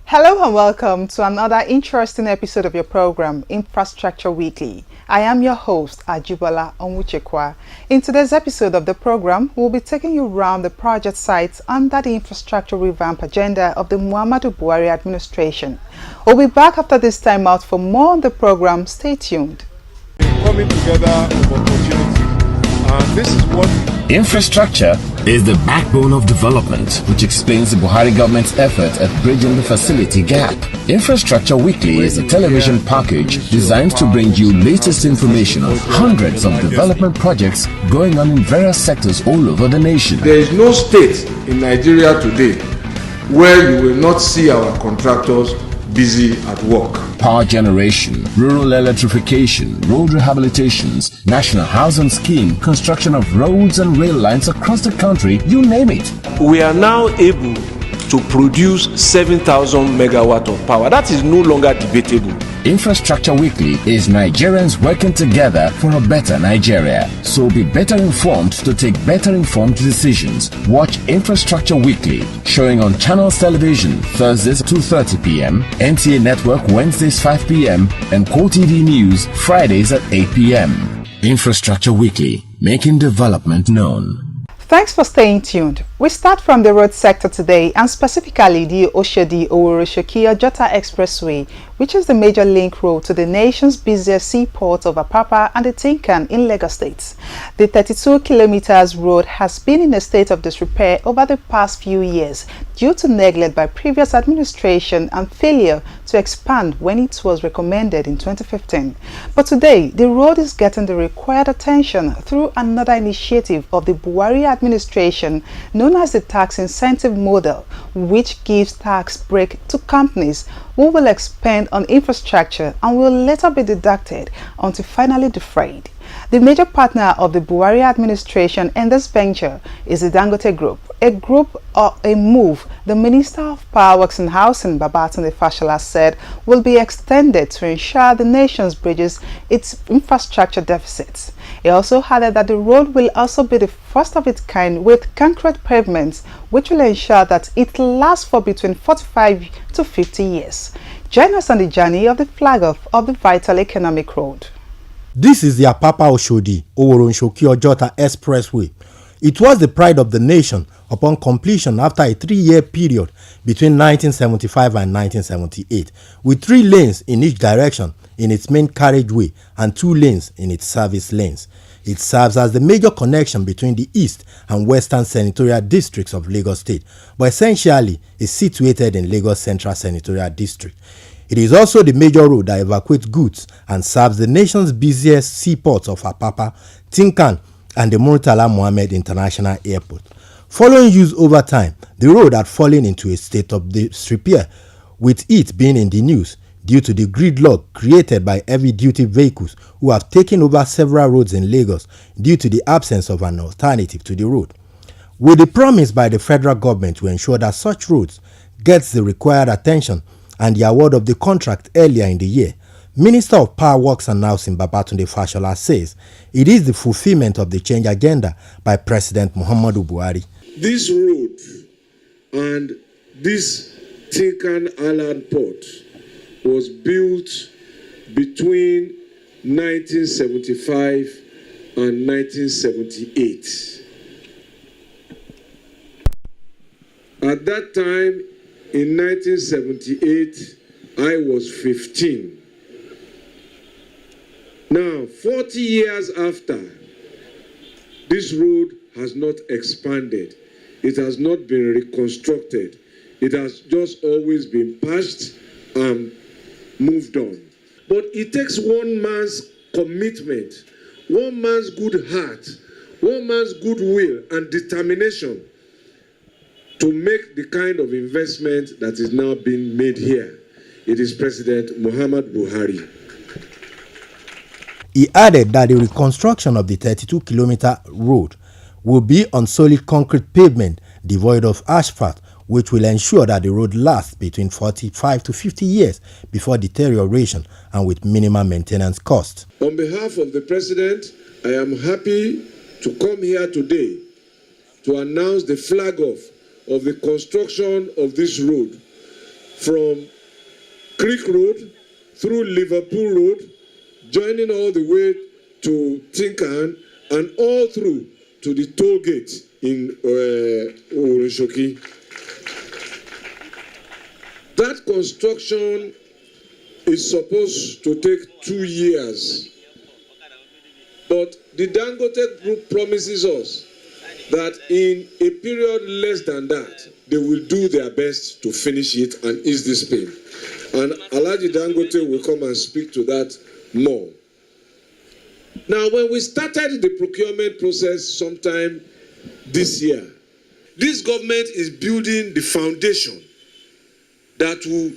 Hello and welcome to another interesting episode of your program, Infrastructure Weekly. I am your host, Ajibola Onwuchekwa. In today's episode of the program, we'll be taking you around the project sites under the infrastructure revamp agenda of the Muhammadu Buhari administration. We'll be back after this time out for more on the program. Stay tuned. Coming together of opportunities, and this is what infrastructure is the backbone of development, which explains the Buhari government's effort at bridging the facility gap. Infrastructure Weekly is a television package designed to bring you latest information on hundreds of development projects going on in various sectors all over the nation. There is no state in Nigeria today where you will not see our contractors busy at work. Power generation, rural electrification, road rehabilitations, national housing scheme, construction of roads and rail lines across the country, you name it. We are now able to produce 7,000 megawatt of power. That is no longer debatable. Infrastructure Weekly is Nigerians working together for a better Nigeria. So be better informed to take better informed decisions. Watch Infrastructure Weekly, showing on Channels Television Thursdays 2:30 p.m., NTA Network Wednesdays 5 p.m., and QTV News Fridays at 8 p.m. Infrastructure Weekly, making development known. Thanks for staying tuned. We start from the road sector today, and specifically the Oshodi-Oworo-Shoki-Ojota Expressway, which is the major link road to the nation's busiest seaports of Apapa and the Tinkan in Lagos State. The 32 kilometers road has been in a state of disrepair over the past few years due to neglect by previous administration and failure to expand when it was recommended in 2015. But today, the road is getting the required attention through another initiative of the Buhari administration known as the tax incentive model, which gives tax break to companies who will expand on infrastructure and will later be deducted until finally defrayed. The major partner of the Buhari administration in this venture is the Dangote Group, a move the Minister of Power Works and Housing, Babatunde Fashola, said will be extended to ensure the nation bridges its infrastructure deficits. He also added that the road will also be the first of its kind with concrete pavements, which will ensure that it lasts for between 45 to 50 years. Join us on the journey of the flag-off of the vital economic road. This is the Apapa Oshodi Oworo-Shoki-Ojota Expressway. It was the pride of the nation upon completion after a 3-year period between 1975 and 1978, with 3 lanes in each direction in its main carriageway and 2 lanes in its service lanes. It serves as the major connection between the east and western senatorial districts of Lagos State, but essentially is situated in Lagos Central Senatorial District. It is also the major road that evacuates goods and serves the nation's busiest seaports of Apapa, Tinkan, and the Murtala Mohammed International Airport. Following use over time, the road had fallen into a state of disrepair, with it being in the news due to the gridlock created by heavy-duty vehicles who have taken over several roads in Lagos due to the absence of an alternative to the road. With the promise by the federal government to ensure that such roads gets the required attention and the award of the contract earlier in the year, Minister of Power Works and Housing Babatunde Fashola says it is the fulfillment of the change agenda by President Muhammadu Buhari. this road and this Tinkan Island port was built between 1975 and 1978. At that time, in 1978, I was 15. Now, 40 years after, this road has not expanded. It has not been reconstructed. It has just always been patched and moved on. But it takes one man's commitment, one man's good heart, one man's goodwill and determination to make the kind of investment that is now being made here. It is President Muhammad Buhari. He added that the reconstruction of the 32-kilometer road will be on solid concrete pavement devoid of asphalt, which will ensure that the road lasts between 45 to 50 years before deterioration and with minimal maintenance costs. On behalf of the President, I am happy to come here today to announce the flag off of the construction of this road from Creek Road through Liverpool Road, joining all the way to Tinkan and all through to the toll gate in Oroshoki. That construction is supposed to take 2 years. But the Dangote Group promises us that in a period less than that, they will do their best to finish it and ease this pain. And Alhaji Dangote will come and speak to that more. Now, when we started the procurement process sometime this year, this government is building the foundation that will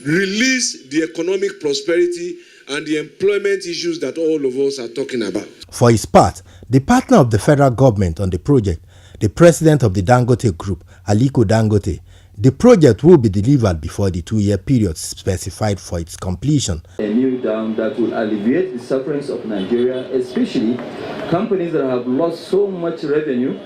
release the economic prosperity and the employment issues that all of us are talking about. For his part, the partner of the federal government on the project, the president of the Dangote Group, Aliko Dangote, the project will be delivered before the 2-year period specified for its completion. A new dam that will alleviate the sufferings of Nigeria, especially companies that have lost so much revenue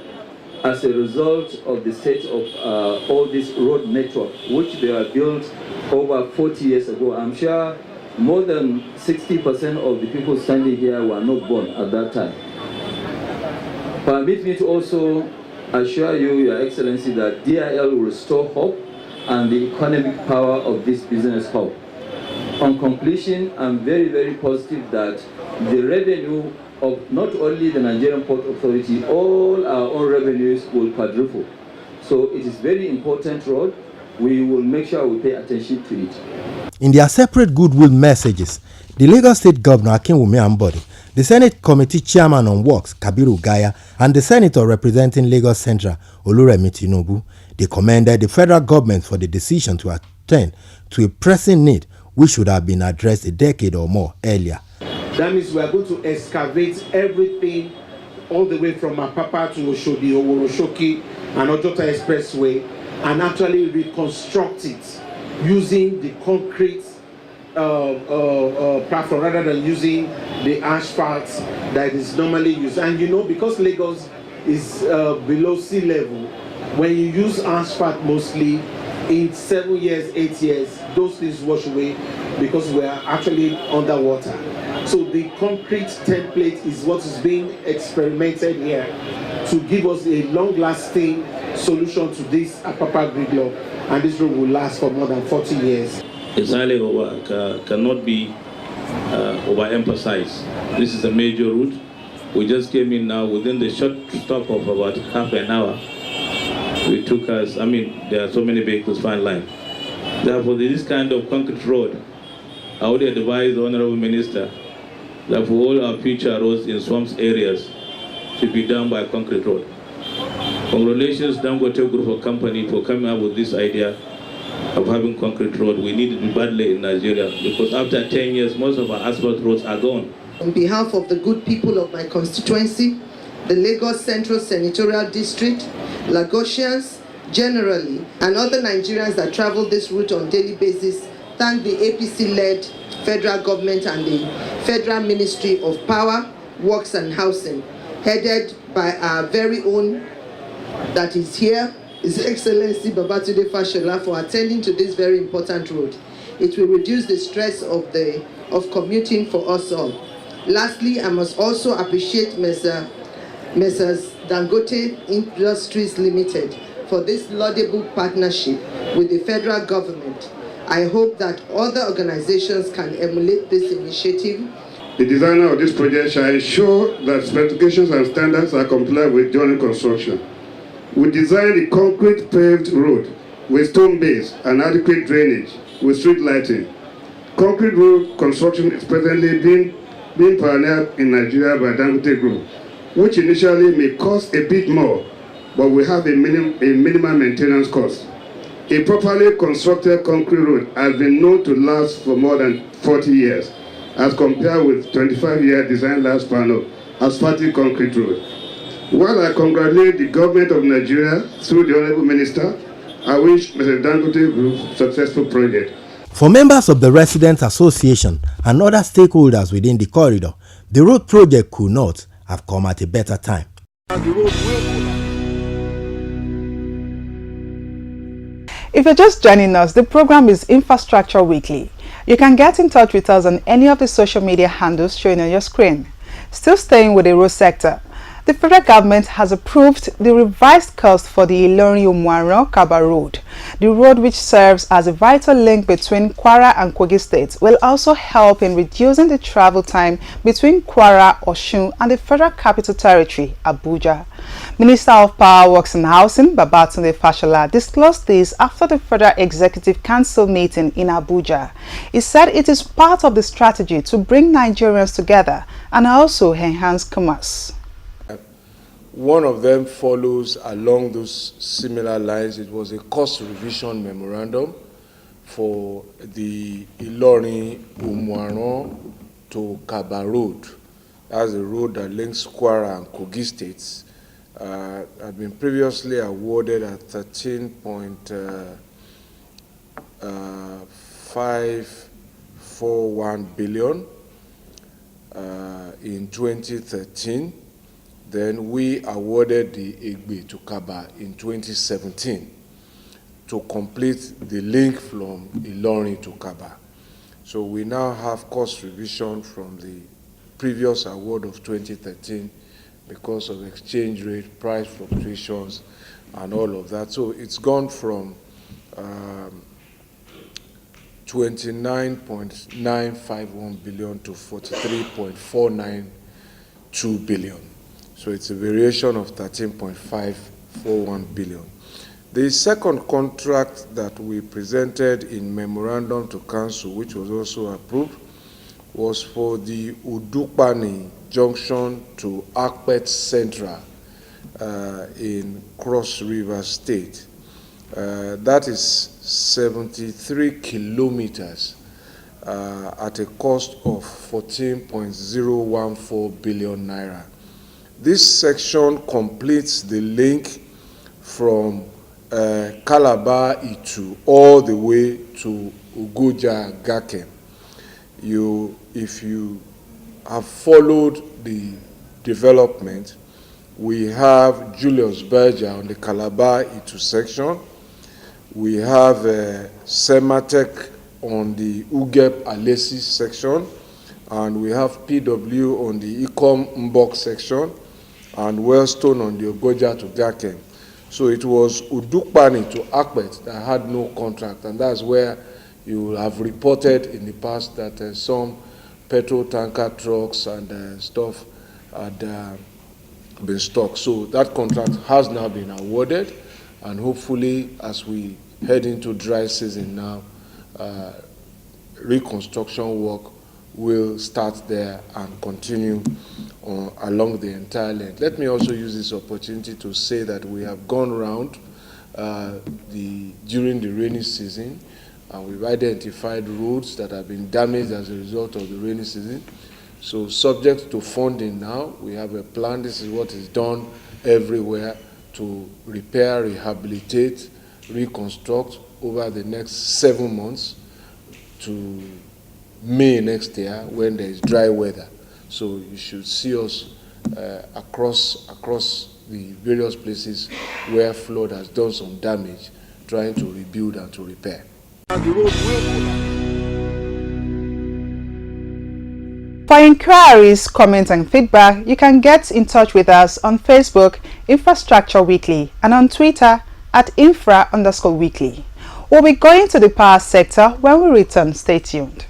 as a result of the state of all this road network, which they were built over 40 years ago. I'm sure more than 60% of the people standing here were not born at that time. Permit me to also assure you, Your Excellency, that DIL will restore hope and the economic power of this business hub. On completion, I'm very, very positive that the revenue of not only the Nigerian Port Authority, all our own revenues will quadruple. So it is very important road. We will make sure we pay attention to it. In their separate goodwill messages, the Lagos State Governor Akinwumi Ambode, the Senate Committee Chairman on Works Kabiru Gaya, and the Senator representing Lagos Central Oluremi Tinubu, they commended the federal government for the decision to attend to a pressing need which should have been addressed a decade or more earlier. That means we are going to excavate everything all the way from Apapa to Oshodi, Oworoshoki, and Ojota Expressway and actually reconstruct it using the concrete platform rather than using the asphalt that is normally used. And you know, because Lagos is below sea level, when you use asphalt mostly, in 7 years, 8 years, those things wash away because we are actually underwater. So the concrete template is what is being experimented here to give us a long-lasting solution to this Apapa gridlock, and this road will last for more than 40 years. It's highly cannot be overemphasized. This is a major route. We just came in now within the short stop of about half an hour. It took us, there are so many vehicles fine line. Therefore, this kind of concrete road, I would advise the Honorable Minister that for all our future roads in swamps areas to be done by concrete road. Congratulations, Dangote Group of Company, for coming up with this idea of having concrete road. We need it badly in Nigeria because after 10 years, most of our asphalt roads are gone. On behalf of the good people of my constituency, the Lagos Central Senatorial District, Lagosians generally, and other Nigerians that travel this route on a daily basis, thank the APC-led federal government and the Federal Ministry of Power, Works and Housing, headed by our very own that is here, His Excellency Babatunde Fashola, for attending to this very important road. It will reduce the stress of commuting for us all. Lastly, I must also appreciate Messrs. Dangote Industries Limited for this laudable partnership with the federal government. I hope that other organizations can emulate this initiative. The designer of this project shall ensure that specifications and standards are complied with during construction. We designed a concrete paved road with stone base and adequate drainage with street lighting. Concrete road construction is presently being pioneered in Nigeria by Dangote Group, which initially may cost a bit more, but will have a minimum maintenance cost. A properly constructed concrete road has been known to last for more than 40 years as compared with 25-year design lifespan of asphaltic concrete road. While I congratulate the government of Nigeria through the Honorable Minister, I wish Mr. Dangote Group successful project. For members of the Residents Association and other stakeholders within the corridor, the road project could not have come at a better time. If you're just joining us, the program is Infrastructure Weekly. You can get in touch with us on any of the social media handles showing on your screen. Still staying with the road sector, the federal government has approved the revised cost for the Ilorin-Omuaran-Kaba road. The road, which serves as a vital link between Kwara and Kogi states, will also help in reducing the travel time between Kwara, Osun and the Federal Capital Territory, Abuja. Minister of Power, Works and Housing, Babatunde Fashola, disclosed this after the Federal Executive Council meeting in Abuja. He said it is part of the strategy to bring Nigerians together and also enhance commerce. One of them follows along those similar lines. It was a cost revision memorandum for the Ilorin-Omuaran to Kaba road. That's a road that links Kwara and Kogi states. Had been previously awarded at 13.541 billion in 2013. Then we awarded the Egbe to Kaba in 2017 to complete the link from Ilorin to Kaba. So we now have cost revision from the previous award of 2013 because of exchange rate, price fluctuations, and all of that. So it's gone from 29.951 billion to 43.492 billion. So it's a variation of 13.541 billion. The second contract that we presented in memorandum to council, which was also approved, was for the Udukpani junction to Akpet Central in Cross River State. That is 73 kilometers at a cost of 14.014 billion naira. This section completes the link from Calabar Itu all the way to Ugoja Gakem. If you have followed the development, we have Julius Berger on the Calabar Itu section. We have Sematec on the Ugep Alesi section, and we have PW on the Ikom Mbok section, and Wellstone on the Ugoja to Gakem. So it was Udukpani to Akpet that had no contract, and that's where you have reported in the past that some petrol tanker trucks and stuff had been stuck. So that contract has now been awarded, and hopefully as we head into dry season now, reconstruction work will start there and continue along the entire length. Let me also use this opportunity to say that we have gone round during the rainy season, and we've identified roads that have been damaged as a result of the rainy season. So subject to funding now, we have a plan. This is what is done everywhere to repair, rehabilitate, reconstruct over the next 7 months to May next year when there is dry weather. So you should see us across the various places where flood has done some damage, trying to rebuild and to repair. For inquiries, comments and feedback, you can get in touch with us on Facebook, Infrastructure Weekly, and on Twitter at Infra_Weekly. We'll be going to the power sector when we return. Stay tuned.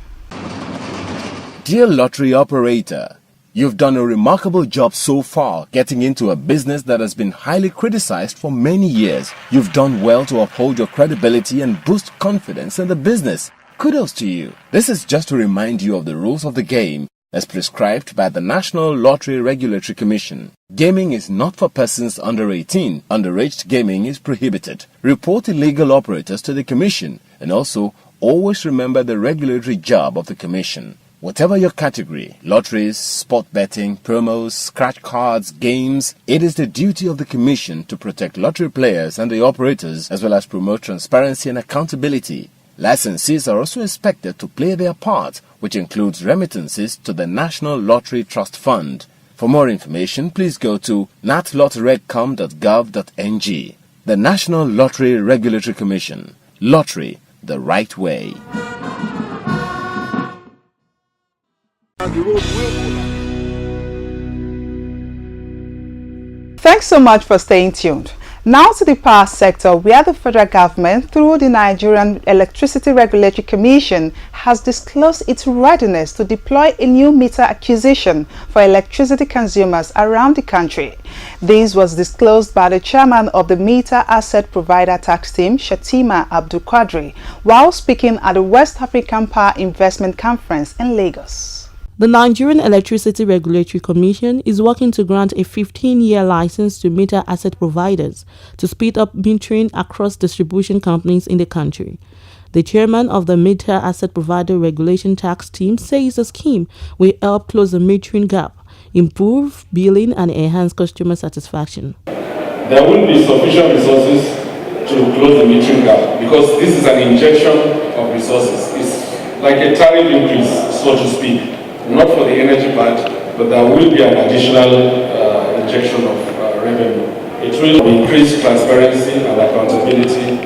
Dear lottery operator, you've done a remarkable job so far getting into a business that has been highly criticized for many years. You've done well to uphold your credibility and boost confidence in the business. Kudos to you. This is just to remind you of the rules of the game as prescribed by the National Lottery Regulatory Commission. Gaming is not for persons under 18. Underage gaming is prohibited. Report illegal operators to the Commission, and also always remember the regulatory job of the Commission. Whatever your category, lotteries, sport betting, promos, scratch cards, games, it is the duty of the Commission to protect lottery players and the operators as well as promote transparency and accountability. Licensees are also expected to play their part, which includes remittances to the National Lottery Trust Fund. For more information, please go to natlotregcom.gov.ng. The National Lottery Regulatory Commission. Lottery the right way. Thanks so much for staying tuned. Now to the power sector, where the federal government, through the Nigerian Electricity Regulatory Commission, has disclosed its readiness to deploy a new meter acquisition for electricity consumers around the country. This was disclosed by the chairman of the Meter Asset Provider Tax Team, Shatima Abdul Quadri, while speaking at the West African Power Investment Conference in Lagos. The Nigerian Electricity Regulatory Commission is working to grant a 15-year license to meter asset providers to speed up metering across distribution companies in the country. The chairman of the Meter Asset Provider Regulation Tax Team says the scheme will help close the metering gap, improve billing and enhance customer satisfaction. There will be sufficient resources to close the metering gap because this is an injection of resources. It's like a tariff increase, so to speak. Not for the energy part, but there will be an additional injection of revenue. It will increase transparency and accountability.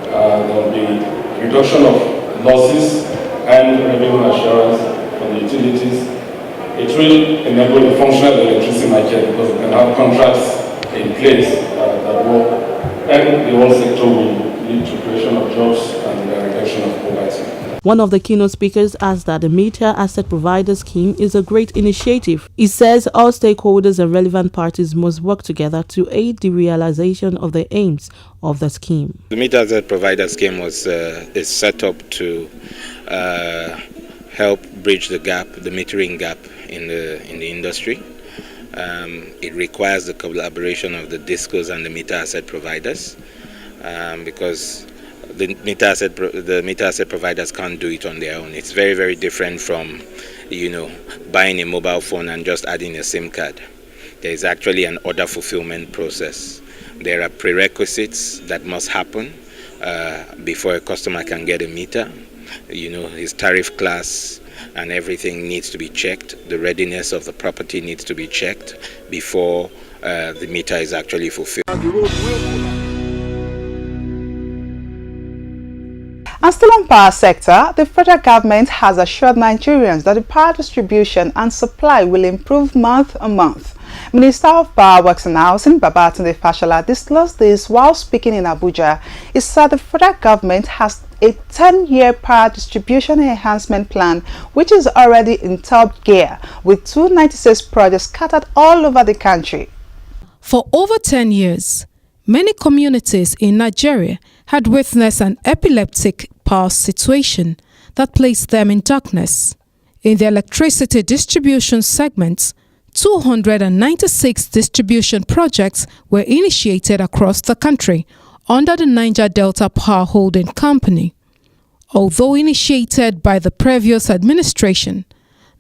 There will be reduction of losses and revenue assurance for the utilities. It will enable the functional electricity market because we can have contracts in place that work, and the whole sector will lead to creation of jobs and the reduction of poverty. One of the keynote speakers asked that the Meter Asset Provider Scheme is a great initiative. He says all stakeholders and relevant parties must work together to aid the realization of the aims of the scheme. The Meter Asset Provider Scheme is set up to help bridge the gap, the metering gap in the industry. It requires the collaboration of the DISCOs and the meter asset providers because the meter asset providers can't do it on their own. It's very, very different from, buying a mobile phone and just adding a SIM card. There is actually an order fulfillment process. There are prerequisites that must happen before a customer can get a meter. His tariff class and everything needs to be checked. The readiness of the property needs to be checked before the meter is actually fulfilled. And still on power sector, the federal government has assured Nigerians that the power distribution and supply will improve month on month. Minister of Power Works and Housing, Babatunde Fashola, disclosed this while speaking in Abuja. He said the federal government has a 10-year power distribution enhancement plan, which is already in top gear, with 296 projects scattered all over the country. For over 10 years, many communities in Nigeria had witnessed an epileptic power situation that placed them in darkness. In the electricity distribution segments, 296 distribution projects were initiated across the country under the Niger Delta Power Holding Company. Although initiated by the previous administration,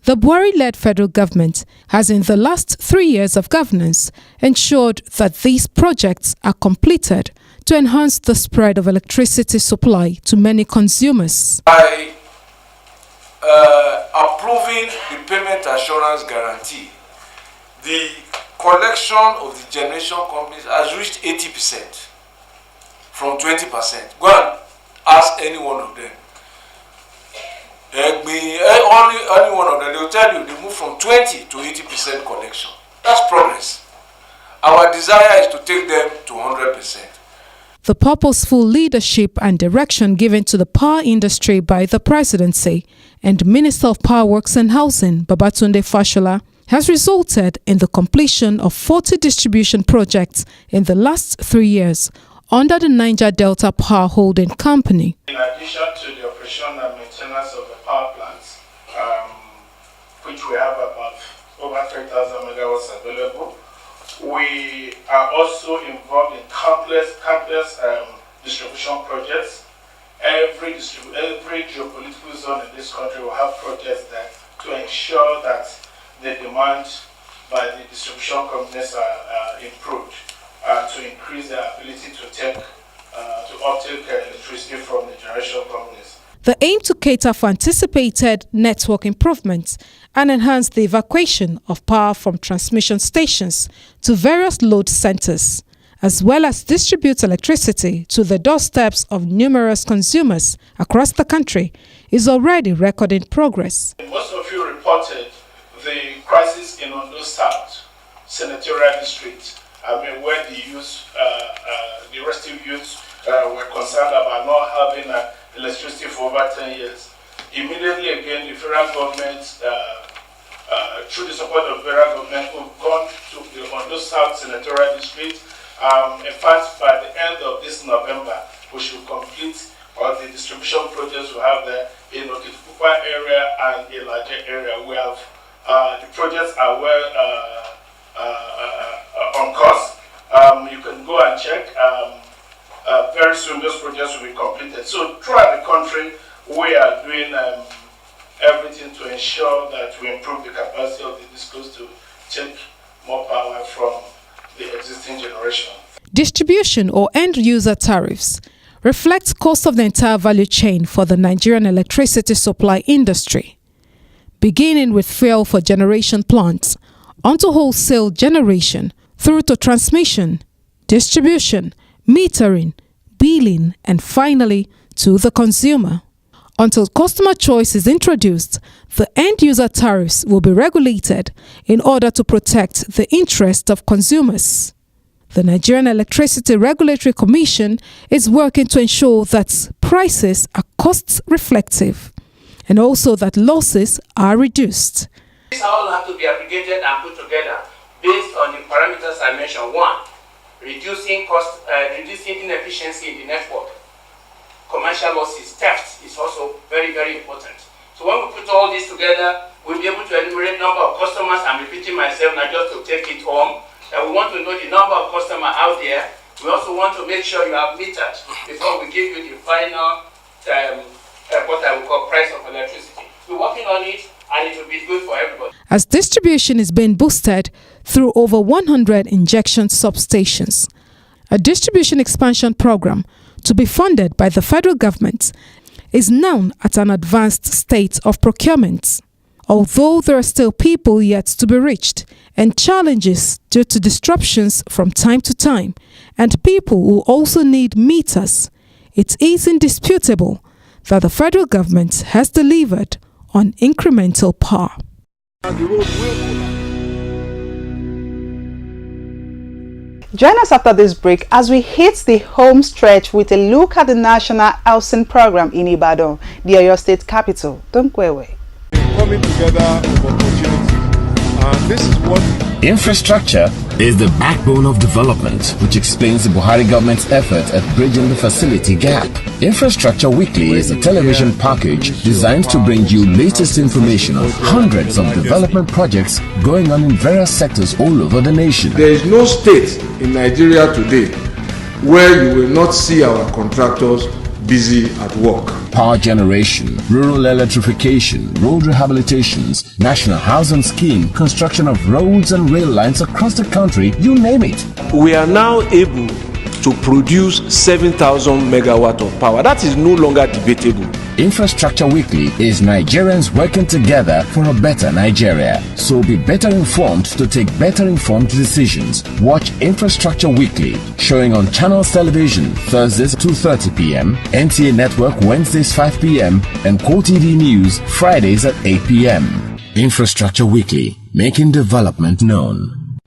the Buhari-led federal government has in the last 3 years of governance ensured that these projects are completed to enhance the spread of electricity supply to many consumers. By approving the payment assurance guarantee, the collection of the generation companies has reached 80% from 20%. Go and ask any one of them. Only one of them, they will tell you they move from 20 to 80% collection. That's progress. Our desire is to take them to 100%. The purposeful leadership and direction given to the power industry by the presidency and Minister of Power Works and Housing, Babatunde Fashola, has resulted in the completion of 40 distribution projects in the last 3 years under the Niger Delta Power Holding Company. In addition to the operation and maintenance of the power plants, which we have about over 3,000 megawatts available, we are also involved in countless distribution projects. Every geopolitical zone in this country will have projects there to ensure that the demand by the distribution companies are improved to increase their ability to uptake electricity from the generation companies. The aim to cater for anticipated network improvements and enhance the evacuation of power from transmission stations to various load centers, as well as distribute electricity to the doorsteps of numerous consumers across the country, is already recording progress. Most of you reported the crisis in Ondo South Senatorial District, where the youth, the restive youths were concerned about not having electricity for over 10 years. Immediately again, the federal government, through the support of the federal government, we've gone to the Ondo South Senatorial District. In fact, by the end of this November, we should complete all the distribution projects we have there in the Okitipupa area and a larger area. We have the projects are well on course. You can go and check. Very soon, those projects will be completed. So throughout the country, we are doing everything to ensure that we improve the capacity of the discos to take more power from the existing generation. Distribution or end-user tariffs reflect cost of the entire value chain for the Nigerian electricity supply industry, beginning with fuel for generation plants, onto wholesale generation, through to transmission, distribution, metering, billing, and finally to the consumer. Until customer choice is introduced, the end-user tariffs will be regulated in order to protect the interest of consumers. The Nigerian Electricity Regulatory Commission is working to ensure that prices are cost-reflective and also that losses are reduced. These all have to be aggregated and put together based on the parameters I mentioned. One, reducing cost, reducing inefficiency in the network. Commercial losses, theft is also very, very important. So when we put all this together, we'll be able to enumerate number of customers. I'm repeating myself now just to take it home. That we want to know the number of customers out there. We also want to make sure you have metered before we give you the final, what I would call price of electricity. We're working on it, and it will be good for everybody. As distribution is being boosted through over 100 injection substations, a distribution expansion program to be funded by the federal government is now at an advanced state of procurement. Although there are still people yet to be reached and challenges due to disruptions from time to time, and people who also need meters, it is indisputable that the federal government has delivered on incremental power. Join us after this break as we hit the home stretch with a look at the National Housing Program in Ibadan, the Oyo State capital. Don't go away. Coming together of opportunities, and this is what Infrastructure is the backbone of development, which explains the Buhari government's effort at bridging the facility gap. Infrastructure Weekly is a television package designed to bring you latest information on hundreds of development projects going on in various sectors all over the nation. There is no state in Nigeria today where you will not see our contractors busy at work. Power generation, rural electrification, road rehabilitations, national housing scheme, construction of roads and rail lines across the country, you name it. We are now able to produce 7,000 megawatt of power. That is no longer debatable. Infrastructure Weekly is Nigerians working together for a better Nigeria. So be better informed to take better informed decisions. Watch Infrastructure Weekly, showing on Channels Television Thursdays 2:30 p.m., NTA Network Wednesdays 5 p.m., and QTV News Fridays at 8 p.m. Infrastructure Weekly, making development known.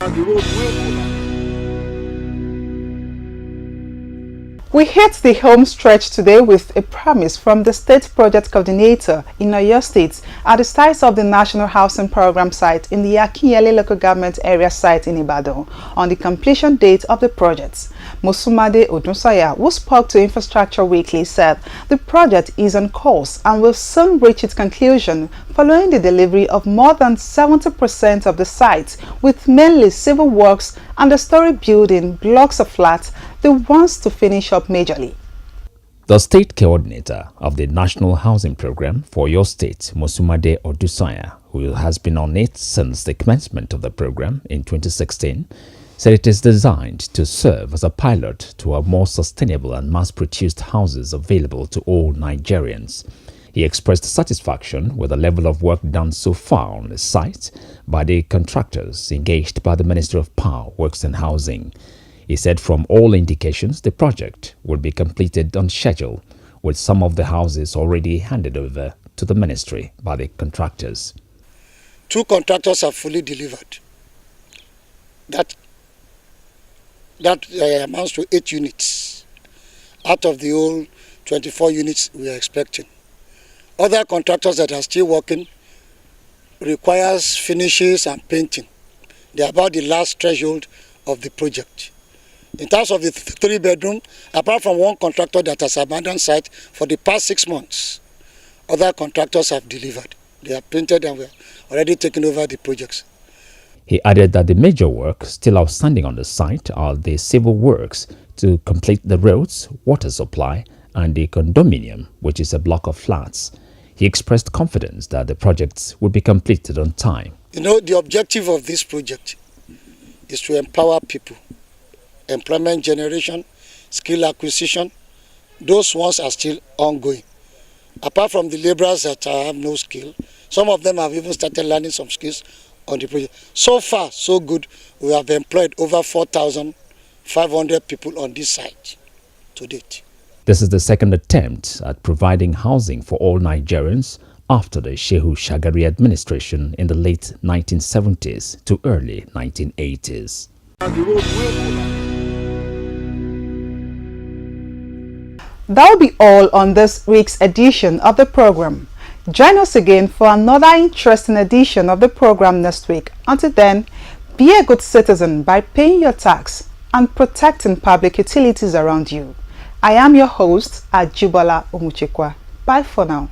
We hit the home stretch today with a promise from the State Project Coordinator in Oyo State at the site of the National Housing Program site in the Akinyele Local Government Area site in Ibadan on the completion date of the projects. Mosumade Odunsanya, who spoke to Infrastructure Weekly, said the project is on course and will soon reach its conclusion following the delivery of more than 70% of the site, with mainly civil works and the story building blocks of flats, the ones to finish up majorly. The State Coordinator of the National Housing Program for your state, Mosumade Odunsanya, who has been on it since the commencement of the program in 2016, said it is designed to serve as a pilot to have more sustainable and mass-produced houses available to all Nigerians. He expressed satisfaction with the level of work done so far on the site by the contractors engaged by the Ministry of Power, Works and Housing. He said from all indications the project will be completed on schedule, with some of the houses already handed over to the ministry by the contractors. 2 contractors have fully delivered. That amounts to 8 units out of the whole 24 units we are expecting. Other contractors that are still working requires finishes and painting. They are about the last threshold of the project. In terms of the 3-bedroom, apart from one contractor that has abandoned site for the past 6 months, other contractors have delivered. They are painted and we are already taking over the projects. He added that the major work still outstanding on the site are the civil works to complete the roads, water supply, and the condominium, which is a block of flats. He expressed confidence that the projects will be completed on time. You know, the objective of this project is to empower people. Employment generation, skill acquisition, those ones are still ongoing. Apart from the laborers that have no skill, some of them have even started learning some skills on the project. So far, so good. We have employed over 4,500 people on this site to date. This is the second attempt at providing housing for all Nigerians after the Shehu Shagari administration in the late 1970s to early 1980s. That will be all on this week's edition of the program. Join us again for another interesting edition of the program next week. Until then, be a good citizen by paying your tax and protecting public utilities around you. I am your host, Ajibola Omuchekwa. Bye for now.